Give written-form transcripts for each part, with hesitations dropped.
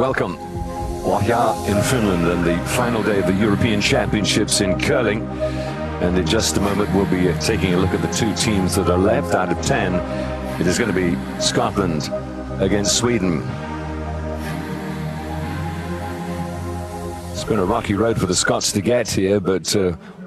Welcome, Lohja in Finland, and the final day of the European Championships in curling. And in just a moment, we'll be taking a look at the two teams that are left out of 10. It is going to be Scotland against Sweden. It's been a rocky road for the Scots to get here, but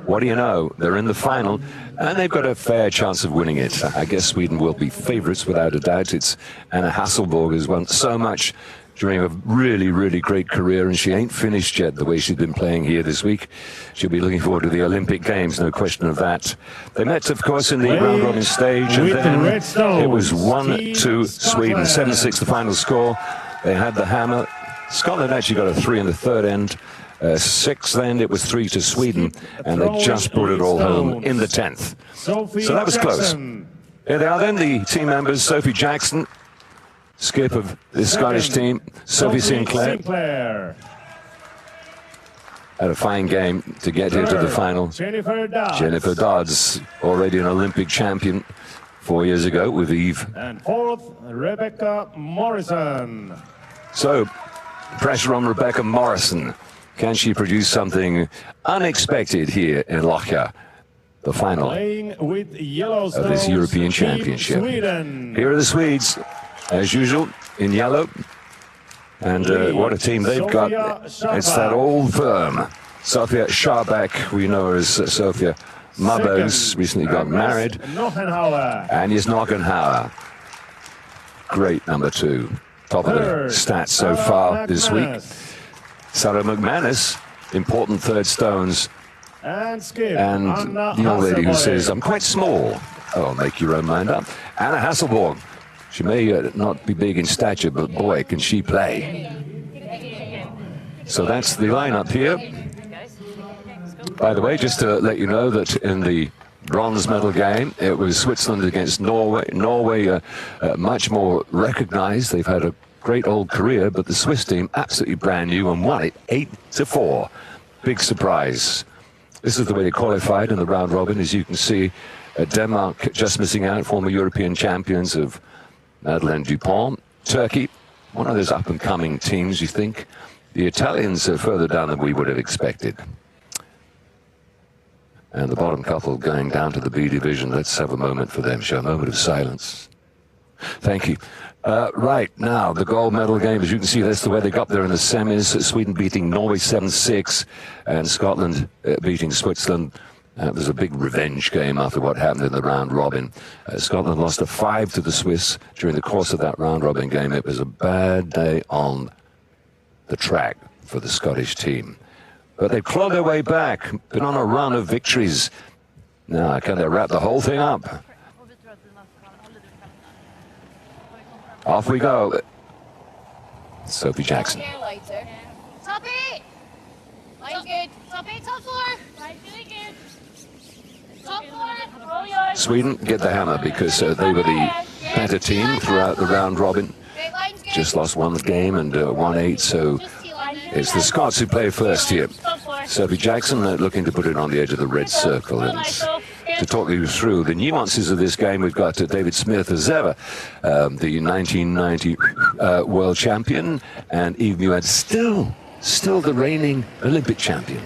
what do you know? They're in the final, and they've got a fair chance of winning it. I guess Sweden will be favourites without a doubt. It's Anna Hasselborg has won so much during a really, really great career, and she ain't finished yet the way she's been playing here this week. She'll be looking forward to the Olympic Games, no question of that. They met, of course, in the round-robin stage, and then it was 1-2 Sweden, 7-6 the final score. They had the hammer. Scotland actually got a 3 in the third end. 6th end, it was 3 to Sweden, and they just brought it all home in the 10th. So that was close. Here they are then, the team members. Sophie Jackson, skip of the Scottish team. Sophie Sinclair. Had a fine game to get here to the final. Jennifer Dodds, already an Olympic champion 4 years ago with Eve. And 4th, Rebecca Morrison. So, pressure on Rebecca Morrison. Can she produce something unexpected here in Lohja, the final of this European Championship? Here are the Swedes, as usual, in yellow. And what a team they've got. It's that old firm. Sofia Scharbeck, we know her as Sofia Mabos, recently got married. Agnes Nockenhauer, great number 2. Top of the stats so far this week. Sarah McManus, important third stones. And the young lady who says, I'm quite small. Oh, make your own mind up. Anna Hasselborg. She may not be big in stature, but boy, can she play. So that's the lineup here. By the way, just to let you know that in the bronze medal game, it was Switzerland against Norway. Norway much more recognized. They've had a great old career, but the Swiss team absolutely brand new and won it 8-4. Big surprise. This is the way they qualified in the round robin. As you can see, Denmark just missing out, former European champions of Madeleine Dupont. Turkey, one of those up-and-coming teams, you think. The Italians are further down than we would have expected. And the bottom couple going down to the B division. Let's have a moment for them, show a moment of silence. Thank you. Right, now, the gold medal game, as you can see, that's the way they got there in the semis. Sweden beating Norway 7-6, and Scotland beating Switzerland. It was a big revenge game after what happened in the round-robin. Scotland lost a 5 to the Swiss during the course of that round-robin game. It was a bad day on the track for the Scottish team. But they've clawed their way back, been on a run of victories. Now, can they wrap the whole thing up? Off we go. Sophie Jackson. Top 8. Line's good. Top 8, top 4. Line's really good. Top 4. Roll yours. Sweden get the hammer because they were the better team throughout the round robin. Just lost one game and won 8, so it's the Scots who play first here. Sophie Jackson looking to put it on the edge of the red circle. And to talk you through the nuances of this game, we've got David Smith as ever, the 1990 world champion, and Eve Muad still the reigning Olympic champion.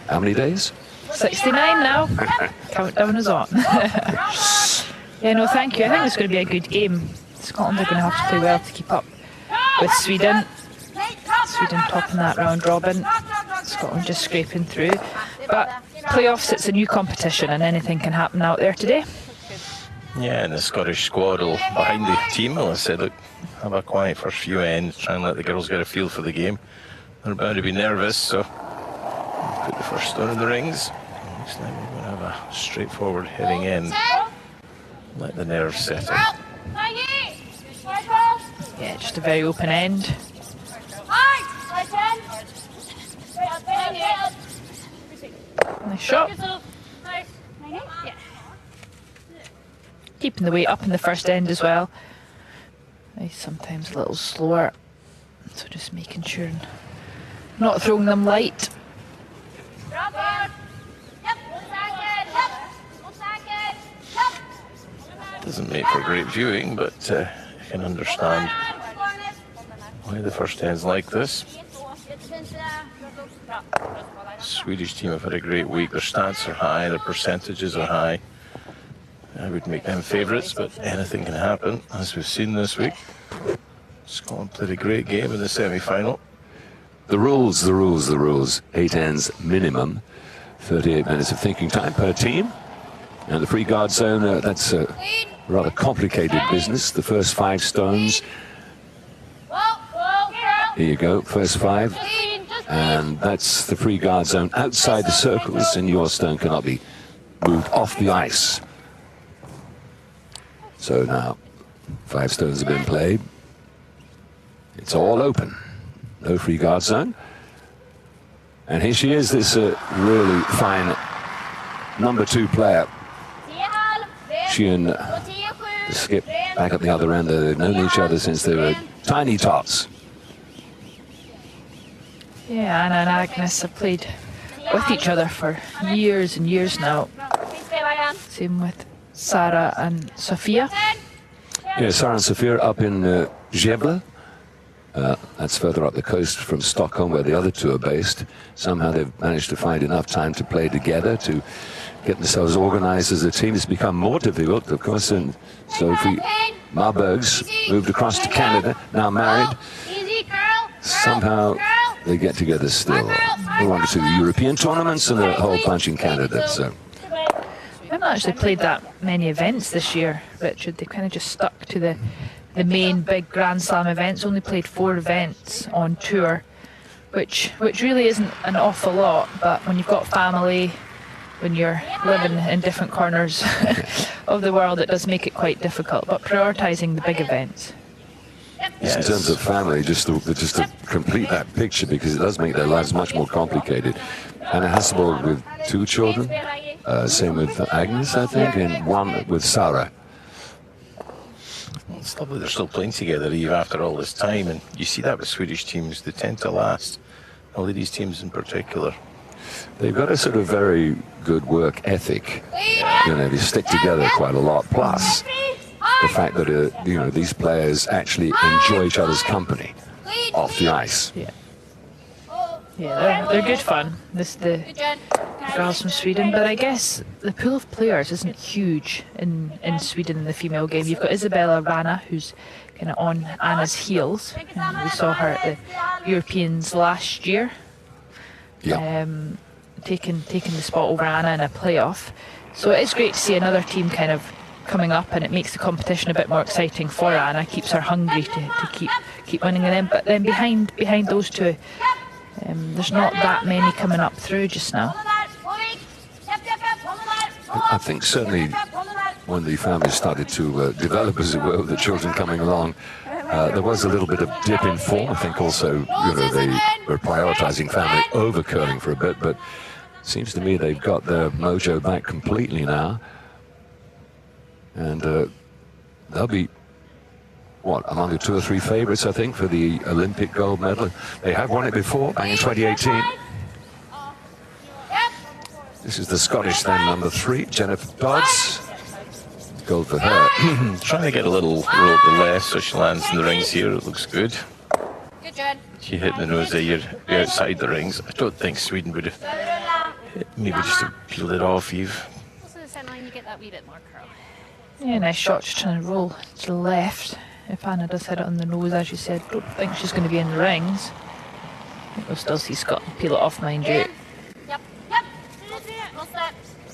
How many days? 69 now. Countdown is on. Yeah, no, thank you. I think it's going to be a good game. Scotland are going to have to play well to keep up with Sweden. Sweden topping that round robin. Scotland just scraping through. But playoffs, it's a new competition and anything can happen out there today. Yeah, and the Scottish squad will, behind the team, will have said, look, have a quiet first few ends, try and let the girls get a feel for the game. They're bound to be nervous, so put the first stone in the rings. Looks like we're going to have a straightforward heading in. Let the nerves settle. Yeah, just a very open end. Nice shot. Keeping the weight up in the first end as well. Nice, sometimes a little slower. So just making sure and not throwing them light. Doesn't make for great viewing, but you can understand Why the first 10's like this. Swedish team have had a great week. Their stats are high, their percentages are high. I would make them favourites, but anything can happen, as we've seen this week. Scotland played a great game in the semi-final. The rules, the rules, the rules. 8 ends minimum. 38 minutes of thinking time per team. And the free guard zone, that's a rather complicated business. The first 5 stones. Here you go, first 5. And that's the free guard zone outside the circles, and your stone cannot be moved off the ice. So now 5 stones have been played. It's all open. No free guard zone. And here she is, this really fine number 2 player. She and Skip back at the other end. They've known each other since they were tiny tots. Yeah, Anna and Agnes have played with each other for years and years now. Same with Sarah and Sophia. Yeah, Sarah and Sophia up in Gävle. That's further up the coast from Stockholm, where the other 2 are based. Somehow they've managed to find enough time to play together, to get themselves organized as a team. It's become more difficult, of course, and Sophie Marbergs moved across to Canada, now married. Somehow they get together still. Go on to the European tournaments and a whole bunch in Canada. So We haven't actually played that many events this year, Richard. They kind of just stuck to the main big Grand Slam events. Only played 4 events on tour, which really isn't an awful lot. But when you've got family, when you're living in different corners of the world, it does make it quite difficult. But prioritising the big events. yes. In terms of family, just to complete that picture, because it does make their lives much more complicated. Anna Hasselborg with 2 children, same with Agnes, I think, and 1 with Sarah. It's lovely they're still playing together even after all this time, and you see that with Swedish teams. They tend to last, all of these teams in particular. They've got a sort of very good work ethic. You know, they stick together quite a lot. Plus, the fact that you know, these players actually enjoy each other's company off the ice. Yeah, they're good fun. The girls from Sweden, but I guess the pool of players isn't huge in Sweden in the female game. You've got Isabella Rana, who's kind of on Anna's heels. We saw her at the Europeans last year, taking the spot over Anna in a playoff. So it is great to see another team kind of coming up, and it makes the competition a bit more exciting for Anna. Keeps her hungry to keep winning them. But then behind those 2. There's not that many coming up through just now. I think certainly when the family started to develop, as it were, with the children coming along, there was a little bit of dip in form. I think also, you know, they were prioritising family over curling for a bit, but it seems to me they've got their mojo back completely now. And they'll be, what, among the 2 or 3 favourites, I think, for the Olympic gold medal. They have won it before, back in 2018. This is the Scottish then, number 3, Jennifer Dodds. Gold for her. Trying to get a little roll to the left so she lands in the rings here. It looks good. Good job. She hit the nose there, you're outside the rings. I don't think Sweden would have maybe just have peeled it off, Eve. Also the centre line, you get that wee bit more curl. Yeah, nice shot, just trying to roll to the left. If Anna does hit it on the nose, as you said, don't think she's going to be in the rings. I think we'll still see Scotland peel it off, mind you. Yep.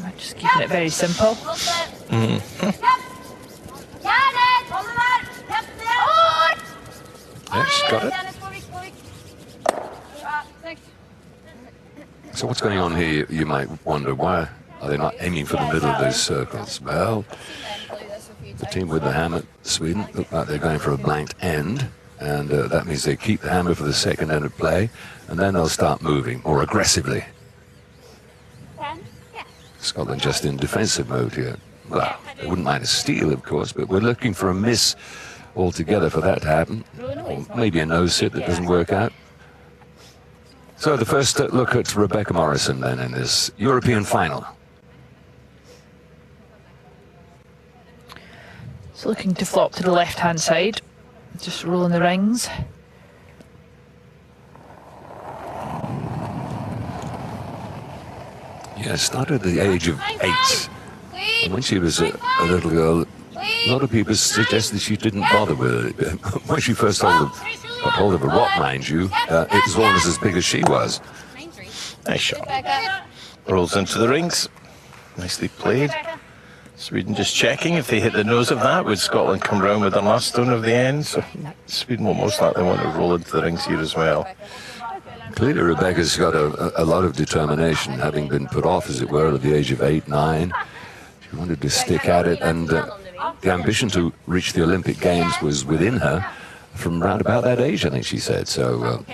Right, just keeping it very simple. Yeah, she's got it. So what's going on here, you might wonder, why are they not aiming for the middle of those circles? Well, the team with the hammer, Sweden, look like they're going for a blanked end, and that means they keep the hammer for the second end of play, and then they'll start moving more aggressively. Scotland just in defensive mode here. Well, they wouldn't mind a steal, of course, but we're looking for a miss altogether for that to happen. Or maybe a nose hit that doesn't work out. So the first look at Rebecca Morrison then in this European final. So looking to flop to the left-hand side, just rolling the rings. Yeah, started at the age of 8. And when she was a little girl, a lot of people suggested she didn't bother with it. When she first got hold of a rock, mind you, it was almost as big as she was. Nice shot. Rolls into the rings. Nicely played. Sweden just checking if they hit the nose of that. Would Scotland come round with the last stone of the end? So Sweden will most likely want to roll into the rings here as well. Clearly, Rebecca's got a lot of determination, having been put off, as it were, at the age of 8, 9. She wanted to stick at it, and the ambition to reach the Olympic Games was within her from round about that age, I think she said. So,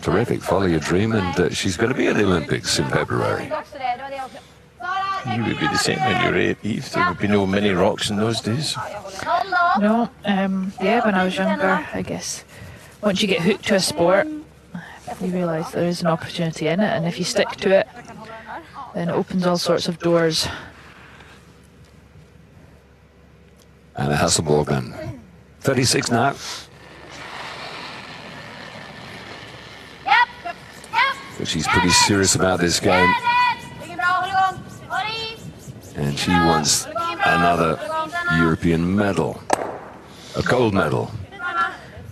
terrific. Follow your dream, and she's going to be at the Olympics in February. You would be the same when you were 8, Eve. There would be no mini rocks in those days. No, yeah, when I was younger, I guess. Once you get hooked to a sport, you realise there is an opportunity in it, and if you stick to it, then it opens all sorts of doors. Anna Hasselborg then. 36 now. But she's pretty serious about this game. And she wants another European medal. A gold medal.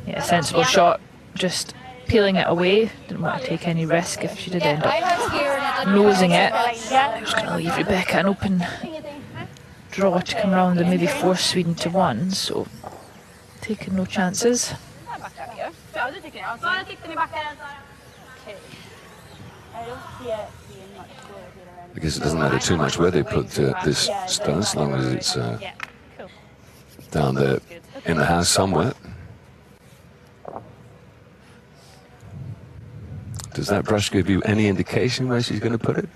Yeah, sensible shot, just peeling it away. Didn't want to take any risk if she did end up nosing it. I was going to leave Rebecca an open draw to come round and maybe force Sweden to 1, so taking no chances. I guess it doesn't matter too much where they put this stone, as long as it's down there in the house somewhere. Does that brush give you any indication where she's going to put it?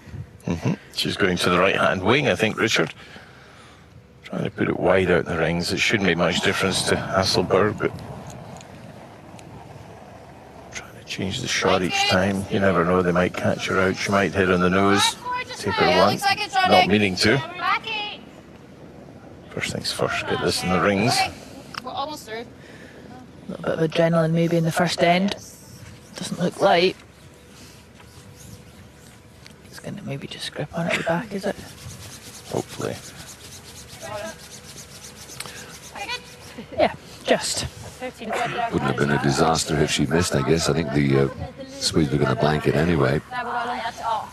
She's going to the right-hand wing, I think, Richard. Trying to put it wide out in the rings. It shouldn't make much difference to Hasselborg, but trying to change the shot each time. You never know, they might catch her out. She might hit on the nose, take her 1, not meaning to. First things first, get this in the rings. We're almost through. A little bit of adrenaline maybe in the first end. Doesn't look like. It's going to maybe just grip on at the back, is it? Hopefully. Yeah, just. Wouldn't have been a disaster if she missed, I guess. I think the Swedes were going to blank it anyway.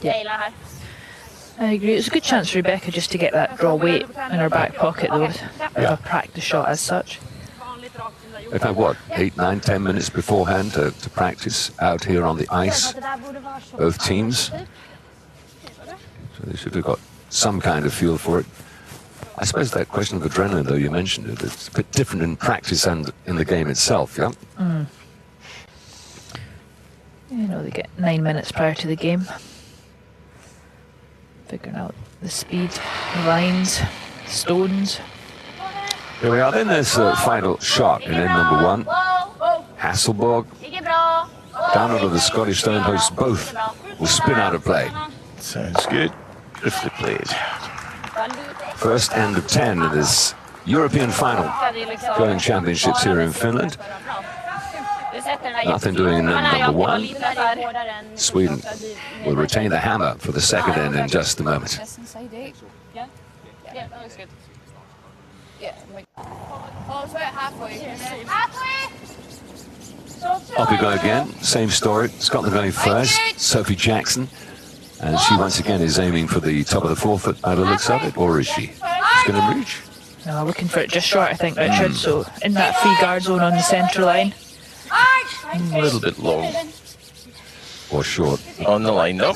Yeah. I agree. It's a good chance for Rebecca just to get that draw weight in her back pocket, though. A practice shot as such. They've had, what, 8, 9, 10 minutes beforehand to practice out here on the ice, both teams. So they should have got some kind of feel for it. I suppose that question of adrenaline, though, you mentioned it, it's a bit different in practice and in the game itself, yeah? You know, they get 9 minutes prior to the game. Figuring out the speed, the lines, stones. Here we are then, there's the final shot in end number 1. Hasselborg, down over the Scottish stone hosts, both will spin out of play. Sounds good. Beautifully played. First end of 10 in this European final curling championships here in Finland. Nothing doing in end number 1. Sweden will retain the hammer for the second end in just a moment. Yeah, that looks good. Off we go again, same story. Scotland going first, Sophie Jackson. And she once again is aiming for the top of the forefoot by the looks of it, or is she? She's going to reach? No, looking for it just short, I think, Richard. So in that free guard zone on the centre line. A little bit long. Or short. On the line, though.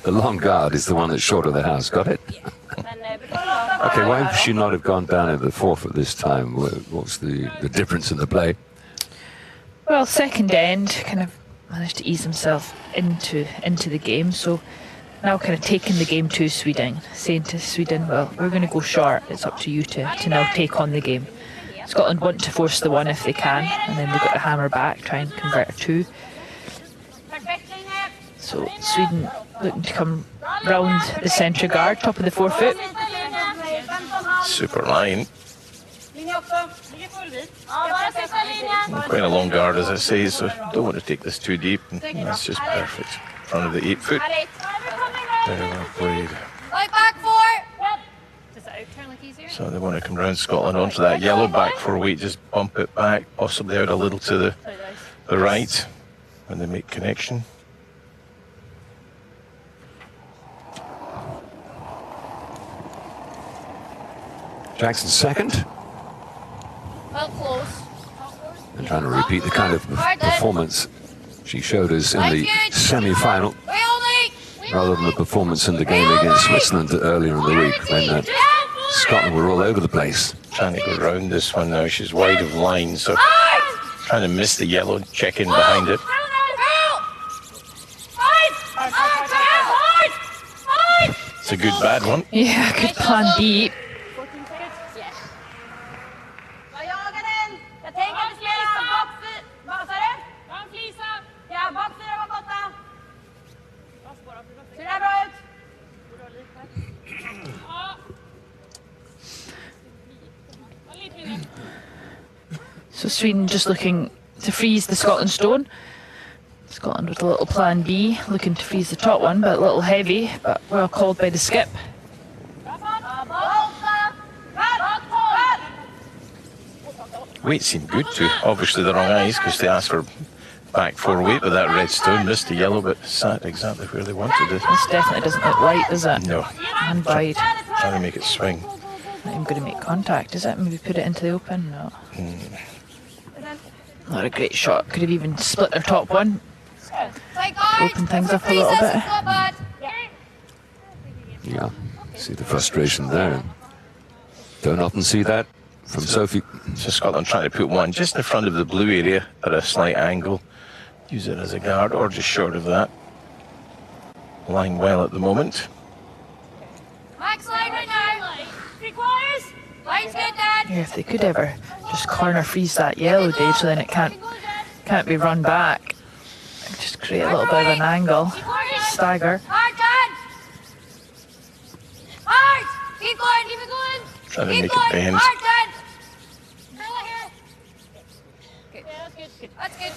The long guard is the one that's short of the house. Got it? Okay, why would she not have gone down in the forefoot this time? What's the difference in the play? Well, second end kind of managed to ease himself into the game, so now kind of taking the game to Sweden, saying to Sweden, well, we're going to go short, it's up to you to now take on the game. Scotland want to force the 1 if they can, and then they've got the hammer back, try and convert a 2. So Sweden looking to come round the centre guard, top of the forefoot. Super line. Quite a long guard, as I say, so don't want to take this too deep. And that's just perfect. In front of the 8 foot. Very well played. Right back 4. Yep. Does that out turn look easier? So they want to come round Scotland onto that yellow back 4 weight, just bump it back, possibly out a little to the right when they make connection. Jackson second. Well, close. And trying to repeat the kind of performance she showed us in the semi-final, rather than the performance in the game against Switzerland earlier in the week when Scotland were all over the place. Trying to go round this one now. She's wide of line, so trying to miss the yellow, check in behind it. It's a good bad one. Yeah, good plan B. So Sweden just looking to freeze the Scotland stone. Scotland with a little plan B, looking to freeze the top one, but a little heavy, but well called by the skip. Weight seemed good too. Obviously the wrong eyes because they asked for back 4 weight with that red stone. Missed the yellow, but sat exactly where they wanted it. This definitely doesn't look light, does it? No. And wide. Trying to make it swing. Not even going to make contact, is it? Maybe put it into the open? No. Not a great shot. Could have even split their top one. Open things up a little bit. Yeah, see the frustration there. Don't often see that from Sophie. So Scotland trying to put one just in front of the blue area at a slight angle. Use it as a guard or just short of that. Lying well at the moment. Max line right now. 3/4. Line's good, Dad. Yeah, if they could ever just corner freeze that yellow, Dave, so then it can't be run back. Just create a little bit of an angle. Stagger. Hard, Dad. Hard. Keep going. Keep it going. Trying to Keep make going. it bend. Hard, Dad. Good. Yeah, that's good. That's good.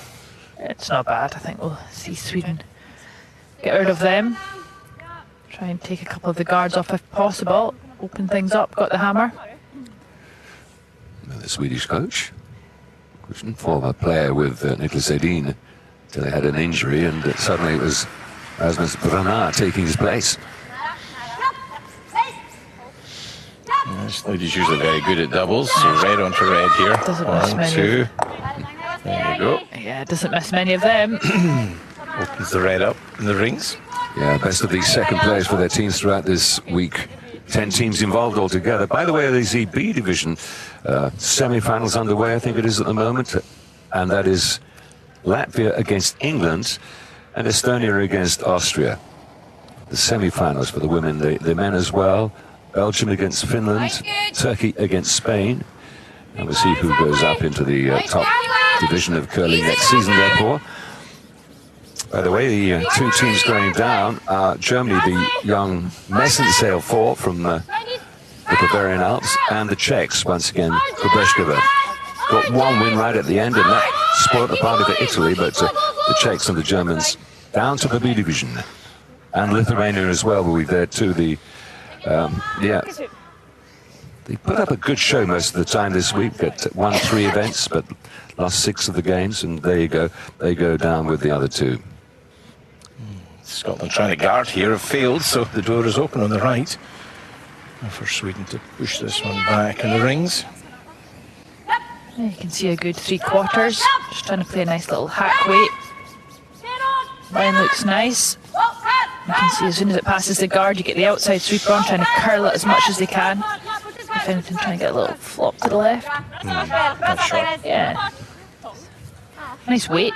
It's not bad. I think we'll see Sweden get rid of them. Try and take a couple of the guards off if possible. Open things up. Got the hammer. The Swedish coach, former player with Niklas Edin, till he had an injury, and suddenly it was Rasmus Brunner taking his place. This lady's usually very good at doubles, so red onto red here. Doesn't miss 1, many. 2. There you go. Yeah, doesn't miss many of them. Opens the red up in the rings. Yeah, best of these second players for their teams throughout this week. 10 teams involved altogether. By the way, there's the B division semi-finals underway, I think it is at the moment, and that is Latvia against England and Estonia against Austria. The semi-finals for the women, the men as well. Belgium against Finland, Turkey against Spain, and we'll see who goes up into the top division of curling next season, therefore. By the way, the two teams going down are Germany, the young Messensail 4 from the Bavarian Alps, and the Czechs, once again, Kobreshkova. Got one win right at the end, and that spoiled the party for Italy, but the Czechs and the Germans down to the B division. And Lithuania as well will be there too. They put up a good show most of the time this week. Won 3 events, but lost 6 of the games, and there you go. They go down with the other 2. Scotland trying to guard here have failed, so the door is open on the right. And for Sweden to push this one back in the rings. Yeah, you can see a good 3/4. Just trying to play a nice little hack weight. Line looks nice. You can see as soon as it passes the guard, you get the outside sweeper on, trying to curl it as much as they can. If anything, trying to get a little flop to the left. Nice shot. Yeah. Nice weight.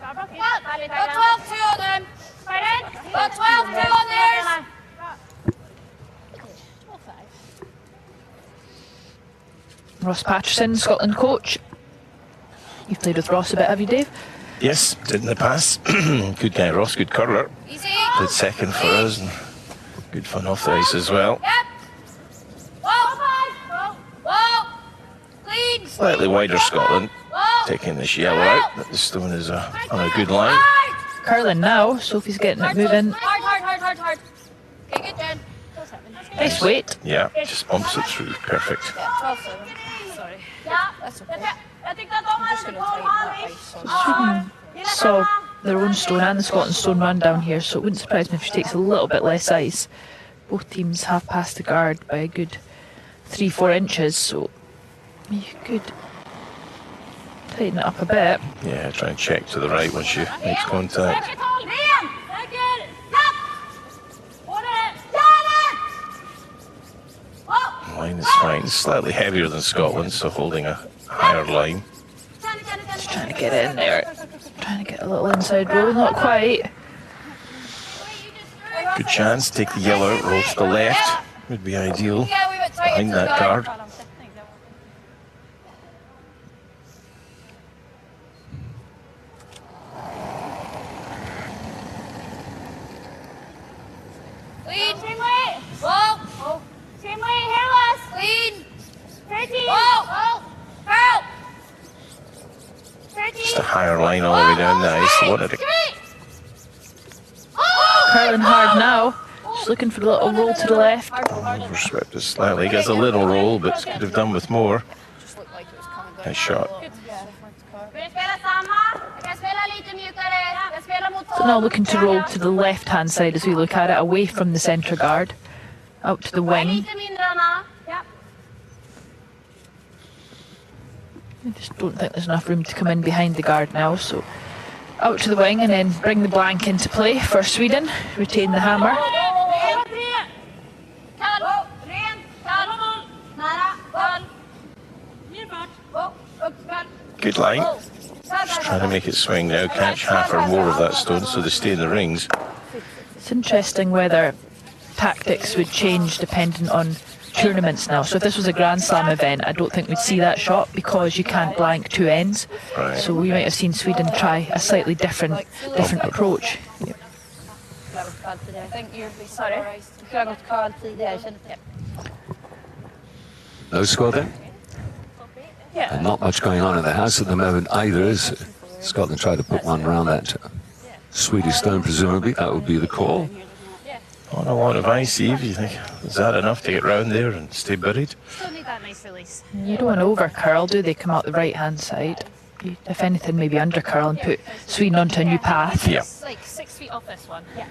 Got 12-2 on them. Got 12-2 on theirs. Ross Patterson, Scotland coach. You've played with Ross a bit, have you, Dave? Yes, did in the past. Good guy, Ross, good curler. Easy. Played second for us, and good fun off the ice as well. Yep. Whoa. Clean. Slightly wider Scotland, Whoa. taking this yellow out, but the stone is on a good line. Curling now. Sophie's getting it moving. Hard. Nice weight. Yeah, just bumps it through. Perfect. Sorry. That's okay. I'm just going to tighten that ice. Saw their own stone and the Scotland stone run down here, so it wouldn't surprise me if she takes a little bit less ice. Both teams have passed the guard by a good 3-4 inches, so you could tighten it up a bit. Yeah, try and check to the right when she makes contact. Line is fine. Slightly heavier than Scotland, so holding a higher line. Just trying to get in there. Trying to get a little inside roll, not quite. Good chance. Take the yellow, roll to the left. Would be ideal. Behind that guard. Clean. Same way. Whoa. Same way. Hairless. Clean. 13. Whoa. Curl. 13. Just a higher line all the way down the ice. Wanted to Curling hard now. Just looking for the little roll to the left. overswept it slightly. Gets a little roll, but could have done with more. Nice shot. So now looking to roll to the left-hand side as we look at it, away from the centre guard, out to the wing. I just don't think there's enough room to come in behind the guard now, so out to the wing and then bring the blank into play for Sweden. Retain the hammer. Good line. Just trying to make it swing now. Catch half or more of that stone so they stay in the rings. It's interesting whether tactics would change depending on tournaments now. So if this was a Grand Slam event, I don't think we'd see that shot because you can't blank two ends. Right. So we might have seen Sweden try a slightly different approach. Yep. No score then? Yeah. And not much going on in the house at the moment either, as Scotland tried to put one around that Swedish stone, presumably. That would be the call. On a lot of ice, Eve. You think, is that enough to get round there and stay buried? Still need that nice release. You don't want to over curl, do they? Come out the right hand side. You, if anything, maybe under curl and put Sweden onto a new path. Yeah. It's like 6 feet off this one. Yeah.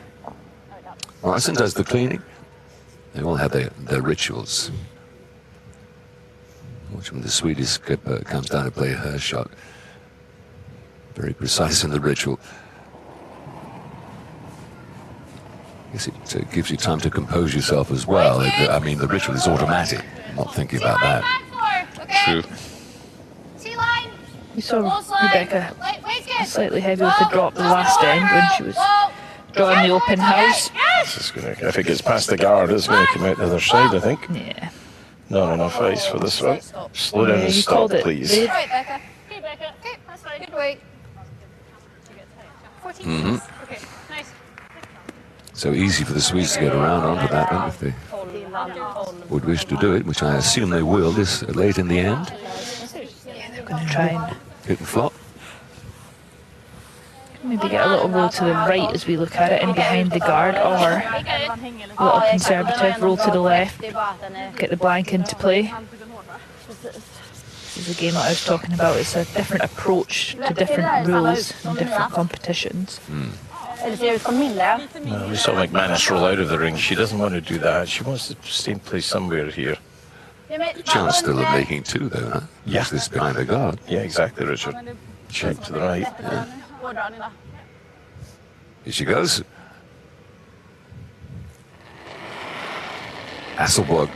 Morrison does the cleaning. They all have their rituals. Watch when the Swedish skipper comes down to play her shot. Very precise in the ritual. I guess it gives you time to compose yourself as well. I mean, the ritual is automatic. I'm not thinking about that. True. T-line. We saw Rebecca slightly heavy with the drop the last end when she was drawing the open house. This is gonna, if it gets past the guard, it's going to come out the other side, I think. Yeah. Not enough ice for this one. Slow down and you stop, called it. please. They- Right, Becca. Okay, Becca. Okay, that's fine. Good weight. 14 minutes. Okay, nice. So easy for the Swedes to get around onto that one if they would wish to do it, which I assume they will this late in the end. They're going to try and Hit and flop. maybe get a little roll to the right as we look at it, in behind the guard, or a little conservative roll to the left, get the blank into play. This is the game that I was talking about. It's a different approach to different rules and different competitions. We saw McManus roll out of the ring. She doesn't want to do that. She wants to stay in place somewhere here. Chance still of making two, though, huh? Yeah. Use this behind the guard. Yeah, exactly, Richard. Check to the right. Here she goes. Hasselborg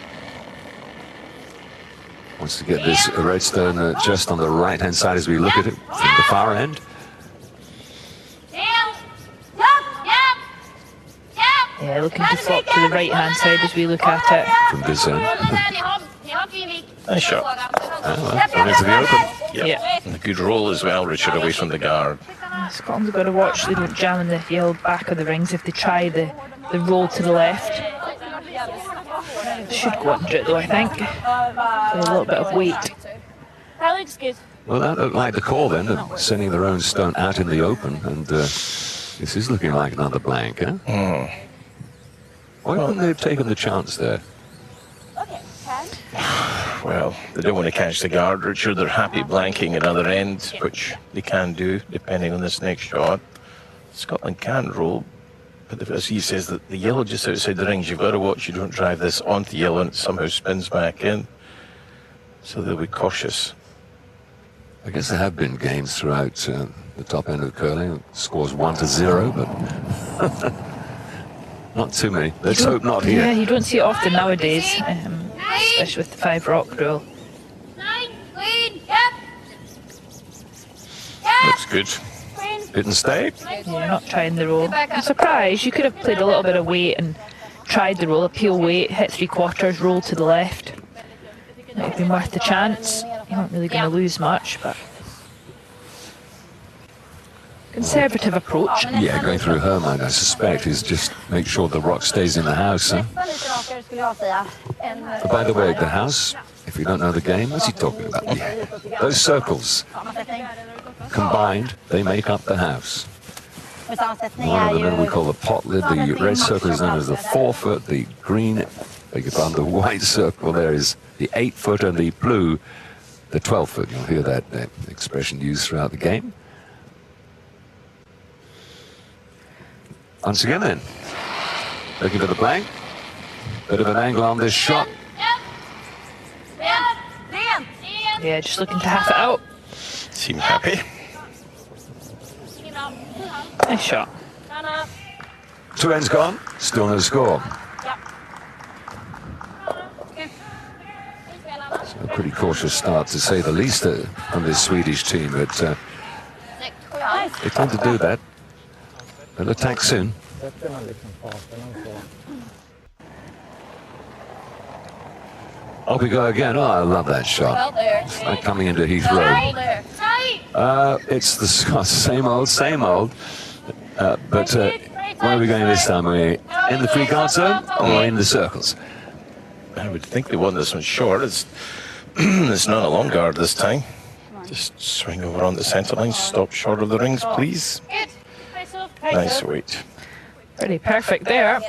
wants to get this redstone just on the right-hand side as we look at it from the far end. Yeah, looking to flop to the right-hand side as we look at it. From this end. Nice shot. Well, thrown into the open. Yep. Yeah. And a good roll as well, Richard, away from the guard. Scotland's got to watch they don't jam in the yellow back of the rings if they try the roll to the left. Should go under it though, I think. With a little bit of weight. That looks good. Well, that looked like the call then, of sending their own stone out in the open, and this is looking like another blank, huh? Why couldn't they have taken the chance there? well, they don't want to catch the guard, Richard. They're happy blanking another end, which they can do, depending on this next shot. Scotland can roll, but as he says, that the yellow just outside the rings, you've got to watch you don't drive this onto yellow and it somehow spins back in. So they'll be cautious. I guess there have been games throughout the top end of curling. Scores 1-0, but not too many. Let's hope not here. Yeah, you don't see it often nowadays, especially with the 5 rock rule. Looks good. Hit and stay. Yeah, you're not trying the roll. I'm surprised. You could have played a little bit of weight and tried the roll, appeal weight, hit 3/4, roll to the left. Might have been worth the chance. You aren't really going to lose much, but conservative approach. Yeah, going through her mind, I suspect, is just make sure the rock stays in the house. Huh? But by the way, the house, if you don't know the game, what's he talking about? Yeah. Those circles, combined, they make up the house. One of them we call the pot lid. The red circle is known as the 4-foot. The green, beg your pardon, the white circle there is the 8-foot, and the blue, the 12-foot. You'll hear that expression used throughout the game. Once again then, looking for the blank. Bit of an angle on this shot. Yeah, just looking to half it out. Seem happy. Nice shot. 2 ends gone, still no score. So a pretty cautious start, to say the least, from this Swedish team, but they tend to do that. They'll attack soon. Up we go again. Oh, I love that shot. It's like coming into Heathrow. It's the Scots, same old, same old. But where are we going this time? Are we in the free guard zone or in the circles? I would think they want this one short. It's it's not a long guard this time. Just swing over on the centre line. Stop short of the rings, please. Nice weight. Pretty perfect there.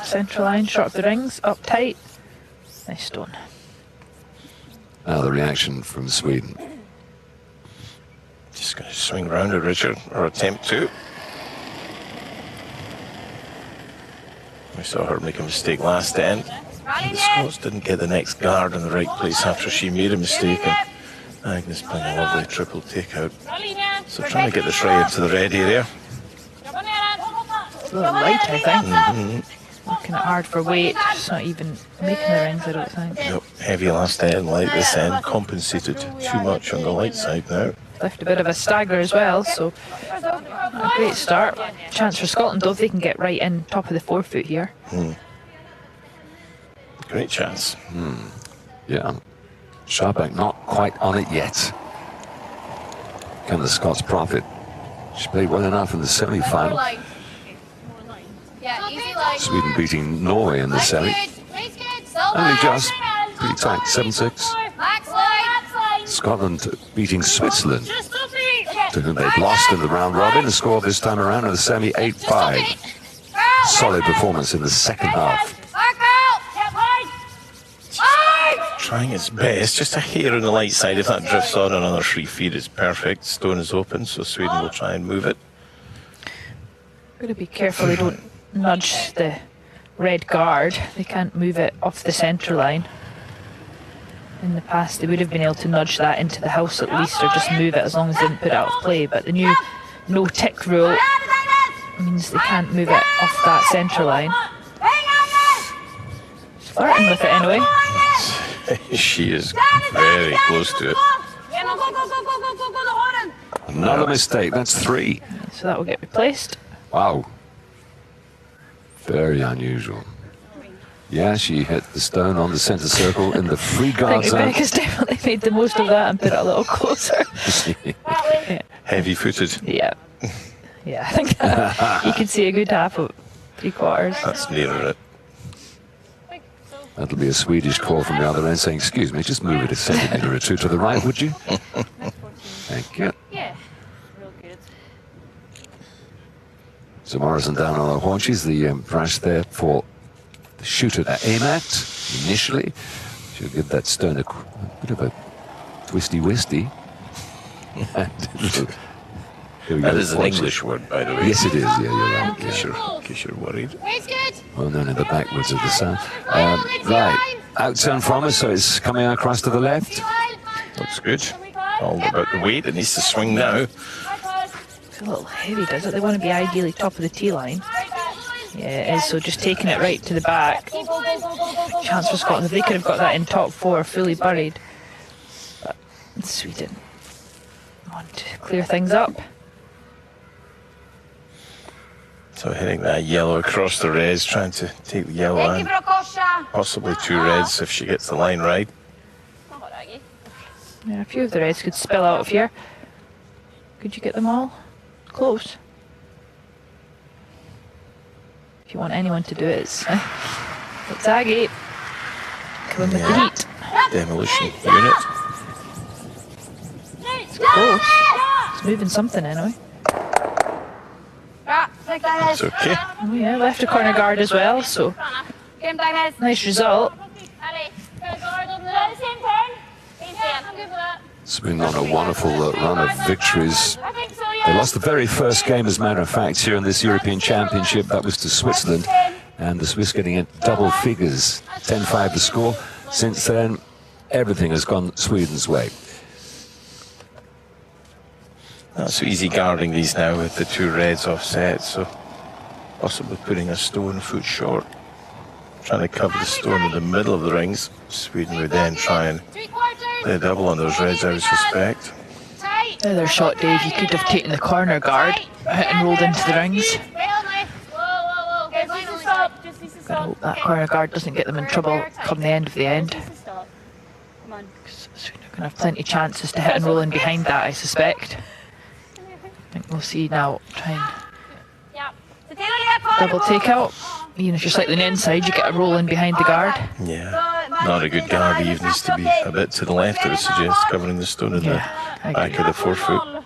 Central line, short of the rings, up tight. Nice stone. Now the reaction from Sweden. Just going to swing round it, Richard, or attempt to. We saw her make a mistake last end. The Scots didn't get the next guard in the right place after she made a mistake, and Agnes playing a lovely triple takeout. So trying to get this right into the red area. It's a little light, I think. Looking at hard for weight. It's not even making the rings, I don't think. Nope, heavy last end, light this end. Compensated too much on the light side now. Left a bit of a stagger as well, so a great start. Chance for Scotland, though, if they can get right in top of the 4-foot here. Great chance. Yeah. Sharpak not quite on it yet. Can the Scots profit? She played well enough in the semi-final. Sweden beating Norway in the semi. Only just. Pretty tight, 7-6. Scotland beating Switzerland, to whom they'd lost in the round robin. The score this time around in the semi, 8-5. Solid performance in the second half. Trying its best, just a hair on the light side. If that drifts on another 3 feet, it's perfect. Stone is open, so Sweden will try and move it. Got to be careful they don't nudge the red guard. They can't move it off the centre line. In the past, they would have been able to nudge that into the house at least, or just move it as long as they didn't put it out of play. But the new no-tick rule means they can't move it off that centre line. She's flirting with it anyway. She is very close to it. Another mistake, that's 3. So that will get replaced. Wow. Very unusual. Yeah, she hit the stone on the centre circle in the free I guard think zone. Rebecca's definitely made the most of that and put it a little closer. Heavy-footed. Yeah. Yeah, I think you can see a good half of 3/4. That's nearer it. That'll be a Swedish call from the other end saying, excuse me, just move it a centimetre or 2 to the right, would you? Thank you. Yeah, real good. So Morrison down on the haunches, the brash there for the shooter to aim at initially. She'll give that stone a bit of a twisty-wisty. That is an English word, by the way. Yes, it is. Yeah, you're right. In case you're worried. Wade's good. Well known in the backwards of the sun. Right, out-turn from us, so it's coming across to the left. Looks good. All about the weight. It needs to swing now. It's a little heavy, does it? They want to be ideally top of the tee line. Yeah, it is, so just taking it right to the back. Chance for Scotland. If they could have got that in top 4, fully buried. But Sweden want to clear things up. So hitting that yellow across the reds, trying to take the yellow and possibly 2 reds if she gets the line right. Yeah, a few of the reds could spill out of here. Could you get them all? Close. If you want anyone to do it, it's Aggie. Coming with the heat. Demolition unit. It's close. It's moving something anyway. It's okay. Oh yeah, left a corner guard as well, so nice result. Sweden on a wonderful run of victories. They lost the very first game, as a matter of fact, here in this European Championship. That was to Switzerland, and the Swiss getting in double figures, 10-5 the score. Since then, everything has gone Sweden's way. Not so easy guarding these now with the 2 reds offset, so possibly putting a stone foot short. Trying to cover the stone in the middle of the rings. Sweden would then try and play a double on those reds, I would suspect. Another shot, Dave. You could have taken the corner guard and rolled into the rings. Gotta hope that corner guard doesn't get them in trouble come the end of the end. Sweden are going to have plenty of chances to hit and roll in behind that, I suspect. I think we'll see now. Try and double takeout. Even if you're slightly on the inside, you get a roll in behind the guard. Yeah, not a good guard. He even needs to be a bit to the left, I would suggest, covering the stone in the back of the 4-foot.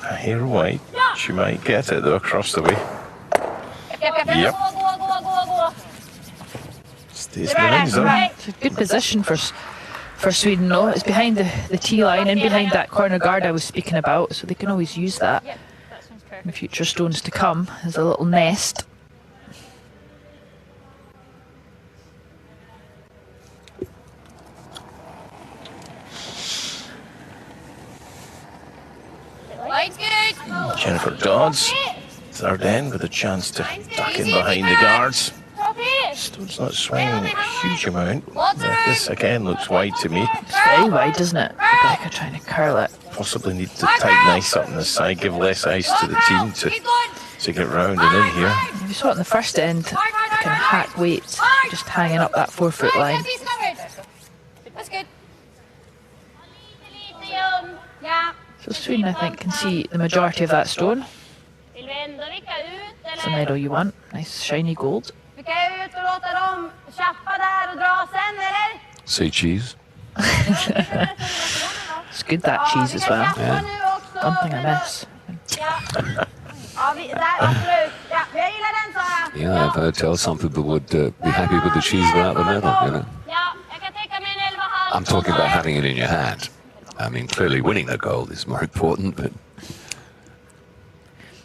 I hear white. She might get it though across the way. Yep. Stays in the rings though. It's a good position for Sweden though. It's behind the tee line and behind that corner guard I was speaking about, so they can always use that in the future stones to come as a little nest. Jennifer Dodds, third end with a chance to duck in behind the guards. Stone's not swinging a huge amount. This again looks wide to me. It's very wide, doesn't it? Rebecca trying to curl it. Possibly need to tighten ice up on the side, give less ice to the team to get round and in here. We saw it in the first end, kind of hack weights, just hanging up that 4-foot line. That's good. So Sweden, I think, can see the majority of that stone. It's the medal you want. Nice shiny gold. Say cheese. It's good, that cheese as well. Yeah. One thing I miss. Yeah, I've heard tell some people would be happy with the cheese without the medal, you know. I'm talking about having it in your hand. I mean, clearly winning the gold is more important, but...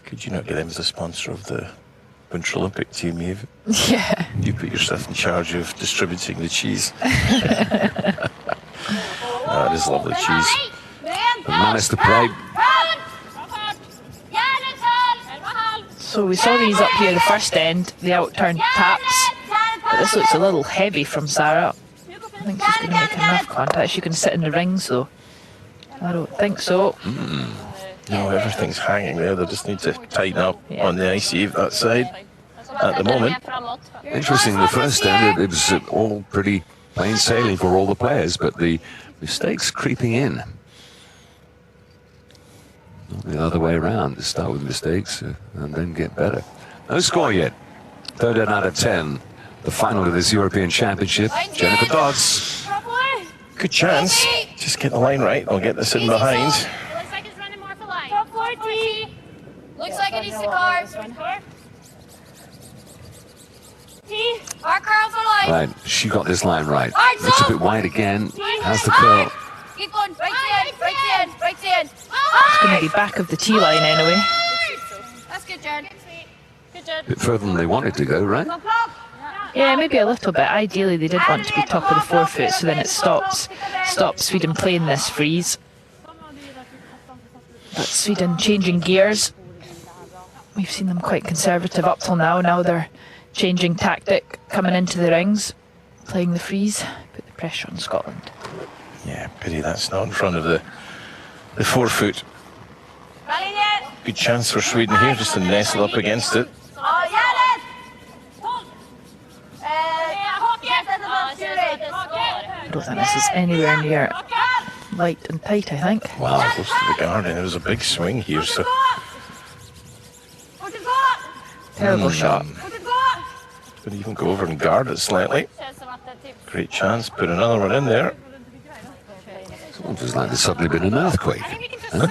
Could you not get them as a sponsor of the Winter Olympic team, Eve? Yeah. You put yourself in charge of distributing the cheese. That is lovely cheese. The managed to play. So we saw these up here the first end, the out-turn taps. But this looks a little heavy from Sarah. I think she's going to make enough contact. She can sit in the rings, though. I don't think so. No, everything's hanging there. They just need to tighten up on the ice Eve that side at the moment. Interesting, the first end, it was all pretty plain sailing for all the players, but the mistakes creeping in. Not the other way around, to start with mistakes and then get better. No score yet. 13 out of 10. the final of this European Championship. Jennifer Dodds. Top four. Good chance. Just get the line right. I'll get this in behind. Looks like it's running more for line. Top four, T. Looks like it needs to carve. T. Our curl for line. Right, she got this line right. Looks a bit wide again. Has the curl. Keep going. Right to end. Right to end. Right to end. It's going to be back of the tee line anyway. That's good, Jen. Good, Jen. A bit further than they wanted to go, right? Yeah, maybe a little bit. Ideally, they did want to be top of the forefoot, so then it stops Sweden playing this freeze. But Sweden changing gears. We've seen them quite conservative up till now. Now they're changing tactic, coming into the rings, playing the freeze, put the pressure on Scotland. Yeah, pity that's not in front of the forefoot. Good chance for Sweden here, just to nestle up against it. I don't think this is anywhere near light and tight, I think. Wow, close to the garden. There was a big swing here, so Terrible shot. could even go over and guard it slightly. Great chance, put another one in there. It's almost like there's suddenly been an earthquake. Huh?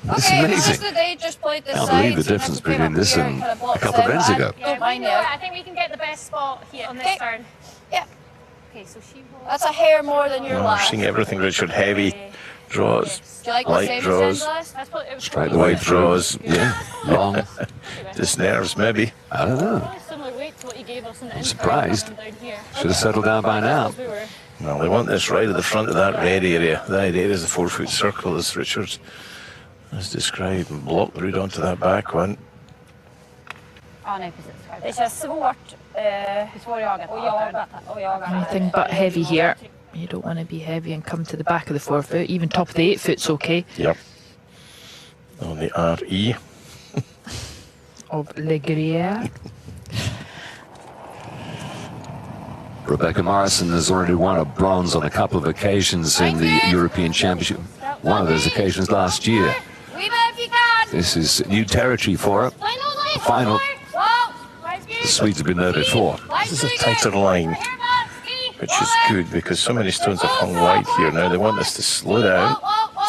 That's Okay, amazing. they just played this Can't side, believe the so difference they came between up this here and kind of a blocks couple of them. ends ago. Don't mind it. I think we can get the best spot here on this Okay. turn. Yeah, Okay, so she will. that's a hair more than your We're last. seeing everything, Richard. Heavy draws, Do you like the light same draws, as last? That's what it was. Straight the way wide through. draws. Yeah, long. Just nerves, maybe. I don't know. Similar weight to what you gave us in the I'm intro surprised. down here. Should have settled down by now. We were. Well, they want this right at the front of that red area. That area is the 4-foot circle, as Richard has described, and block the route onto that back one. Ja, nej precis. Det känns svårt, svårjagat och jaga. Anything but heavy here. You don't want to be heavy and come to the back of the forefoot. Even top of the 8-foot's okay. Yep. On the RE. Of Le Gruyere. Rebecca Morrison has already won a bronze on a couple of occasions in the European Championship. One of those occasions last year. We bet if you can. This is new territory for her. The final. Whoa. The Swedes have been there before. This is a tighter line, which is good because so many stones have hung wide here now. They want this to slow down.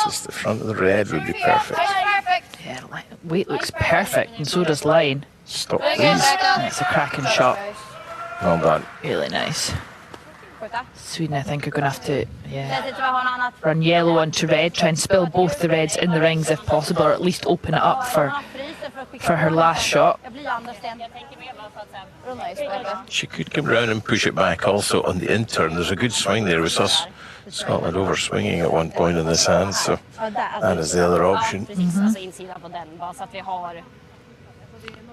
Just the front of the red would be perfect. Perfect. Yeah, weight looks perfect, and so does line. Stop, Very good, please. Becca. It's a cracking shot. Well done. Really nice. Skjuta. Sweden, I think, are going to have to Jag tror jag har något annat. run yellow onto red, try and spill both the reds in the rings if possible, or at least open it up for her last shot. Jag blir understand. Real nice, Becca. She could come round and push it back also on the intern. There's a good swing there. We saw Scotland over swinging at one point in this hand, so that is the other option. Precis, alltså insidan på den, bara så att vi har.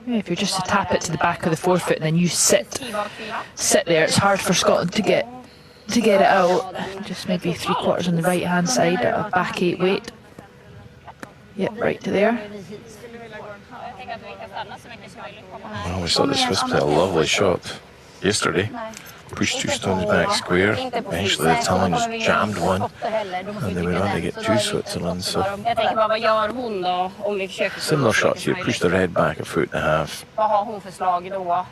Yeah, if you're just to tap it to the back of the forefoot and then you sit there, it's hard for Scotland to get it out. Just maybe 3/4 on the right hand side at a back 8 weight. Yep, right to there. I always thought the Swiss played a lovely shot yesterday. Pushed 2 stones back square. Eventually the Italians jammed one, and they went on to get 2 Switzerland. So Jag tänker bara, vad gör hon då om vi försöker? similar shot here. Push the red back a foot and a half. Vad har hon för slag då?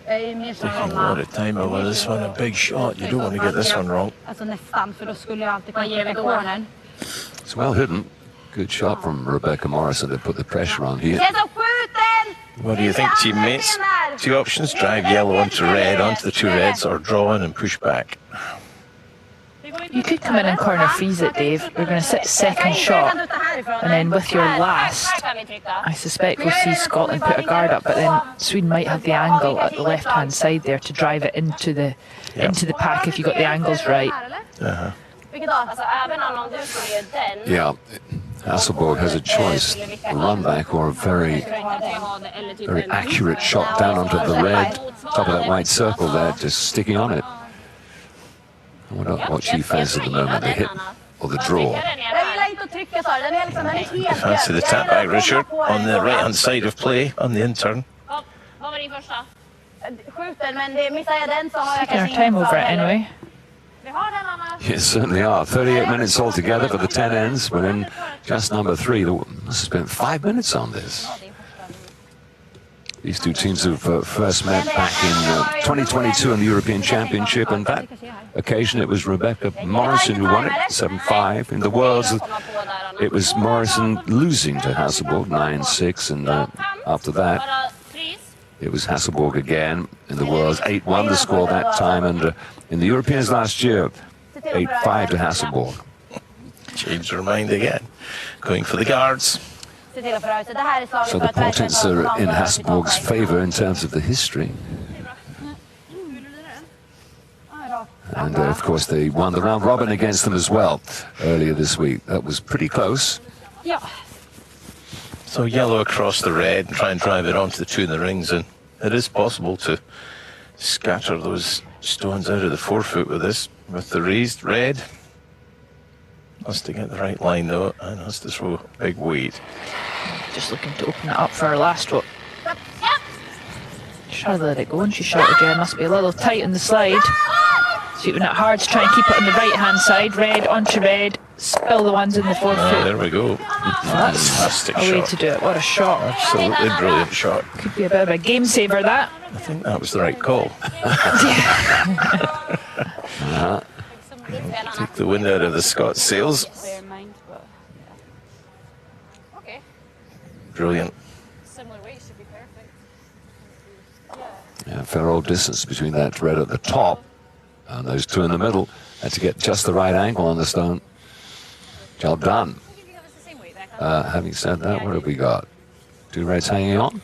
Taking a lot of time over this one. A big shot. You don't want to get this one wrong. Alltså nästan, för då skulle jag alltid Vad ger vi då? cornern. It's well hidden. Good shot from Rebecca Morrison to put the pressure on here. Känns som skjuten! What do you think, teammates? 2 options: drive yellow onto red, onto the 2 reds, or draw in and push back. You could come in and corner freeze it, Dave. We're going to sit second shot, and then with your last, Kan vi trycka? I suspect we'll see Scotland put a guard up, but then Sweden might have the angle at the left-hand side there to drive it into the pack if you got the angles right. Vilket då? Alltså även om du skulle göra den. Yeah, Hasselborg has a choice: a run back or a very accurate shot down onto the red, top of that white circle there, just sticking on it. I wonder what she fancies at the moment, the hit or the draw. Jag gillar inte att trycka så här. Den är liksom, den är helt Fancy the tap back, Richard, on the right-hand side of play, on the intern. Vad var din första? skjuten, men det, missar jag den så har jag Taking our kanske time inget over svar it heller. anyway. Vi har den Anna. Yes, certainly are. 38 minutes altogether for the 10 ends. We're in just number 3. Must have spent 5 minutes on this. These two teams have first met back in 2022 in the European Championship, and that occasion it was Rebecca Morrison who won it, 7-5. In the Worlds, it was Morrison losing to Hasselborg, 9-6, and after that, it was Hasselborg again. In the Worlds, 8-1 the score that time, and in the Europeans last year, 8-5 to Hasselborg. Changed her mind again, going for the guards. So the portents are in Hasselborg's favour in terms of the history. And of course they won the round robin against them as well earlier this week. That was pretty close. Yeah. So yellow across the red and try and drive it onto the two in the rings, and it is possible to scatter those stones out of the forefoot with this, with the raised red. Has to get the right line though, and has to throw a big weight. Just looking to open it up for her last one. Try to let it go, and she shot again. Must be a little tight on the slide. Sweeping it hard to try and keep it on the right hand side. Red onto red. Spill the ones in the forefoot. There we go. That's Fantastic a way shot. to do it. What a shot. Absolutely brilliant shot. Could be a bit of a game saver, that. I think that was the right call. Take the wind out of the Scots sails. Brilliant. Similar weight should be perfect. Yeah, fair old distance between that red at the top and those two in the middle. Had to get just the right angle on the stone. Job done. Having said that, what have we got? Two reds hanging on?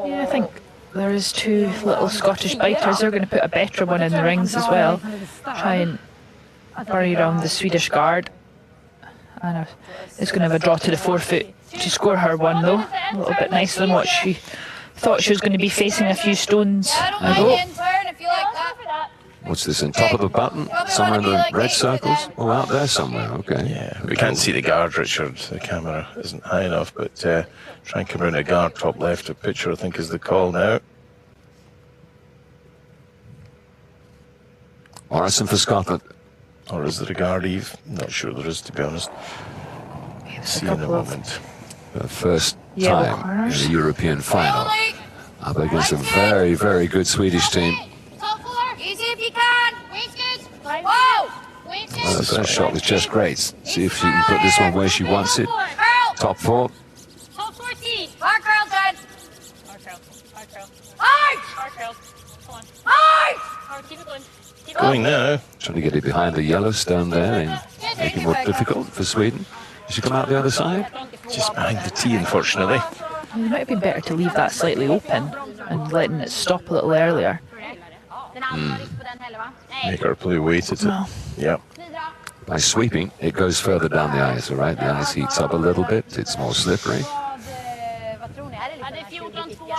Yeah, I think there is two little Scottish biters. They're going to put a better one in the rings as well. Try and bury around the Swedish guard. And it's going to have a draw to the forefoot to score her one though. A little bit nicer than what she thought she was going to be facing a few stones ago. What's this, in top of the button? Somewhere in the red circles? Oh, out there somewhere, okay. Yeah, we can't see the guard, Richard. The camera isn't high enough, but try and come around a guard top left of picture, I think is the call now. Morrison for Scotland. Or is there a guard, Eve? Not sure there is, to be honest. See in a moment. The first time in the European final. Up against a very, very good Swedish team. Easy if you can. Whoa! Well, the first shot was just great. See if she can put this one where she wants it. Top four. Top 14. Hard curl, Ted. Hard curl. Hard curl. Hard! Hard curl. Come on. Hard! Hard, keep it going. Keep it Going now. Trying to get it behind the yellow stone there and make it more difficult for Sweden. Does she come out the other side? Just behind the tee, unfortunately. It might have been better to leave that slightly open and letting it stop a little earlier. Make her play weighted. No. Yeah. By sweeping, it goes further down the ice, all right? The ice heats up a little bit. It's more slippery.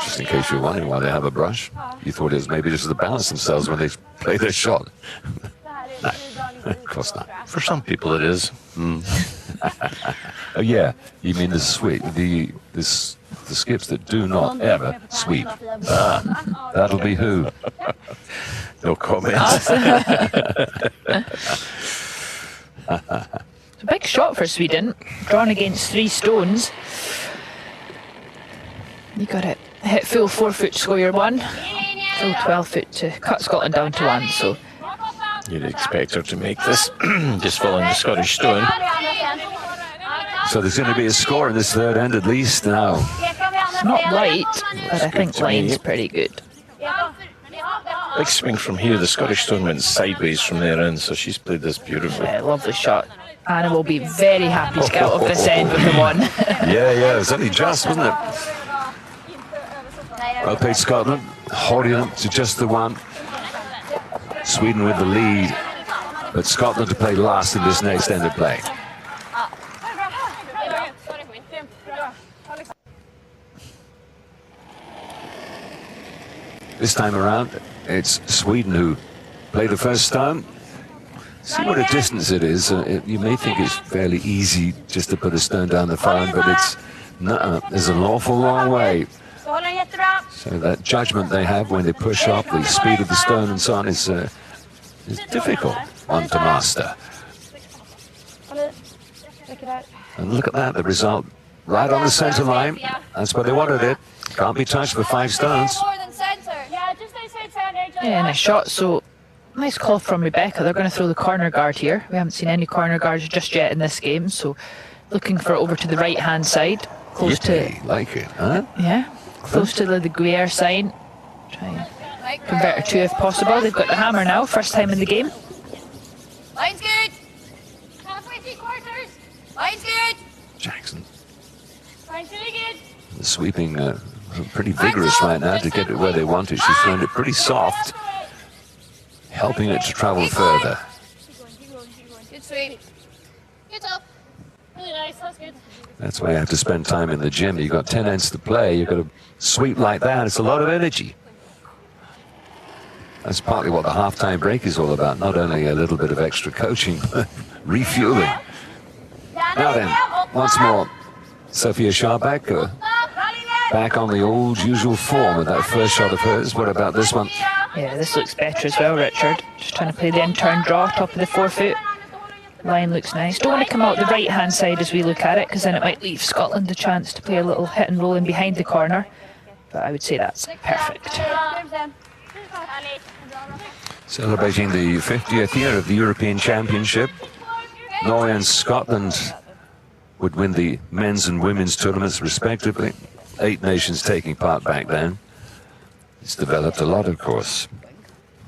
Just in case you're wondering why they have a brush. You thought it was maybe just to balance themselves when they play their shot. No, of course not. For some people it is. Oh yeah, you mean the sweep, the skips that do not ever sweep. That'll be who? No comment. It's a big shot for Sweden, drawn against three stones. You got it. Hit full 4 foot, score your one. Full 12 foot to cut Scotland down to one. So You'd expect her to make this, just following the Scottish stone. So there's going to be a score in this third end at least now. it's not light, but I think line's pretty good. Big swing from here. The Scottish stone went sideways from there in, so she's played this beautifully. Yeah, lovely shot. Anna will be very happy to get out of this end with the one. Yeah, it was only just, wasn't it? Well played Scotland, holding them to just the one. Sweden with the lead, but Scotland to play last in this next end of play. This time around, it's Sweden who play the first stone. See what a distance it is. You may think it's fairly easy just to put a stone down the phone, but it's not. There's an awful long way. So that judgment they have when they push up, the speed of the stone and so on is difficult one to master. And look at that, the result right on the centre line. That's where they wanted it. Can't be touched for 5 stones. More than centre. Yeah, just outside center. Yeah, nice shot. So, nice call from Rebecca. They're going to throw the corner guard here. We haven't seen any corner guards just yet in this game, so looking for over to the right-hand side. Close to... Yippee, like it, huh? Yeah, close to the Guerre sign. Try and convert a 2 if possible. They've got the hammer now, first time in the game. Line's good. Halfway 3/4. Line's good. Jackson. Line's really good. The sweeping pretty vigorous right now to get it where they want it. She's thrown it pretty soft, helping it to travel further. Good sweep. Good up. Really nice. That's good. That's why you have to spend time in the gym. You've got 10 ends to play. You've got to sweep like that. It's a lot of energy. That's partly what the half-time break is all about. Not only a little bit of extra coaching, but refueling. Now then, once more, Sophia Scharbeck back on the old usual form with that first shot of hers. What about this one? Yeah, this looks better as well, Richard. Just trying to play the in-turn draw, top of the 4-foot. Line looks nice. Don't want to come out the right-hand side as we look at it, because then it might leave Scotland a chance to play a little hit and roll in behind the corner. But I would say that's perfect. Celebrating the 50th year of the European Championship, Norway and Scotland would win the men's and women's tournaments respectively. 8 nations taking part back then. It's developed a lot, of course.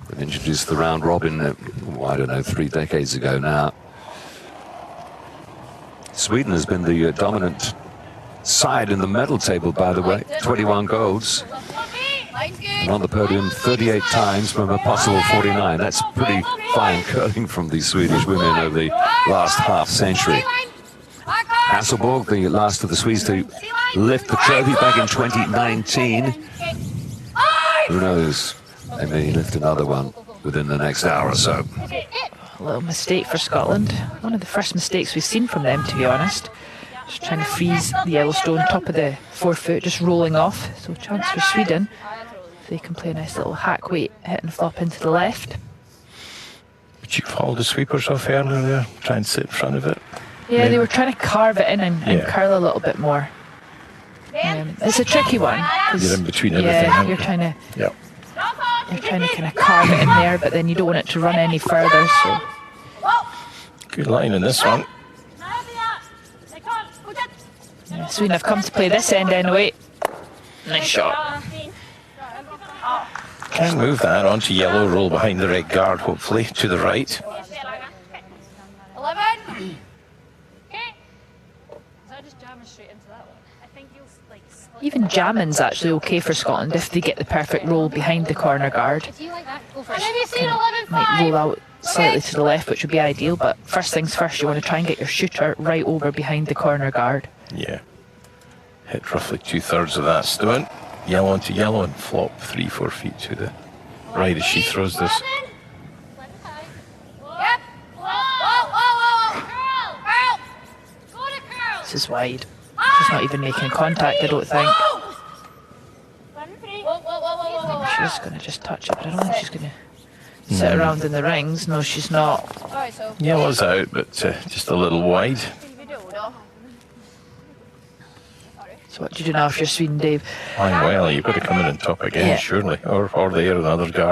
They've introduced the round robin, I don't know, 3 decades ago now. Sweden has been the dominant side in the medal table, by the way. 21 golds. And on the podium 38 times from a possible 49. That's pretty fine curling from the Swedish women over the last half century. Hasselborg, the last of the Swedes to lift the trophy back in 2019. Who knows? They may lift another one within the next hour or so. A little mistake for Scotland. One of the first mistakes we've seen from them, to be honest. Just trying to freeze the Yellowstone, top of the 4-foot, just rolling off. So chance for Sweden. If they can play a nice little hack weight, hit and flop into the left. Would you hold the sweepers off earlier there? Try and sit in front of it? Yeah, they were trying to carve it in and curl a little bit more. It's a tricky one. You're in between everything. Yeah, you're trying to... Yep. You're trying to kind of carve it in there, but then you don't want it to run any further, so... Good line in this one. Yeah, Sweden have come to play this end anyway. Nice shot. Can move that onto yellow, roll behind the red guard, hopefully, to the right. 11. Okay. So I just jamming straight into that one. I think you'll like. Even jamming's actually okay for Scotland if they get the perfect roll behind the corner guard. If you like that, go for it. Have you seen 11-5? Might roll out slightly to the left, which would be ideal, but first things first, you want to try and get your shooter right over behind the corner guard. Yeah. Hit roughly 2/3 of that stone. Yellow onto yellow and flop 3-4 feet to the right as she throws this. Yep. Whoa. Curl. Go to curl. This is wide. She's not even making contact, I don't think. Whoa. She's going to just touch it, but I don't think she's going to sit around in the rings. No, she's not. Alright, so. Yellow's out, but just a little wide. So what do you do now if you're Sweden, Dave? Well, you've got to come in and top again, Yeah. surely. Or there, another guard.